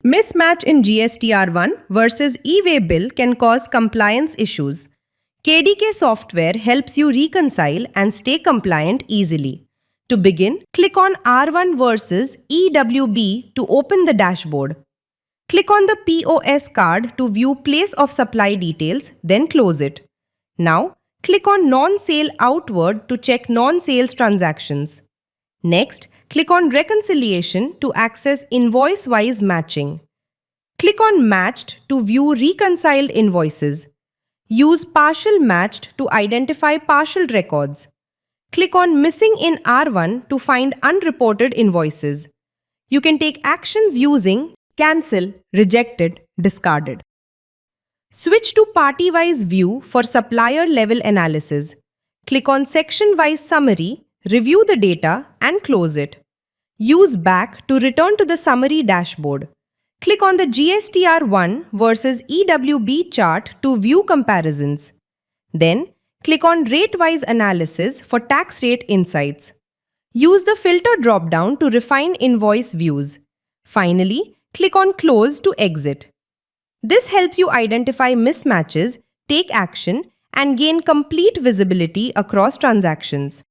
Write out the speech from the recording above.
Mismatch in GSTR-1 versus E-Way Bill can cause compliance issues. KDK Software helps you reconcile and stay compliant easily. To begin, click on R1 versus EWB to open the dashboard. Click on the POS card to view place of supply details, then close it. Now, click on non-sale outward to check non-sales transactions. Next, click on reconciliation to access invoice-wise matching. Click on matched to view reconciled invoices. Use partial matched to identify partial records. Click on missing in R1 to find unreported invoices. You can take actions using cancel, rejected, discarded. Switch to party-wise view for supplier-level analysis. Click on section-wise summary, review the data and close it. Use back to return to the summary dashboard. Click on the GSTR-1 versus EWB chart to view comparisons. Then, click on rate-wise analysis for tax rate insights. Use the filter drop-down to refine invoice views. Finally, click on close to exit. This helps you identify mismatches, take action, and gain complete visibility across transactions.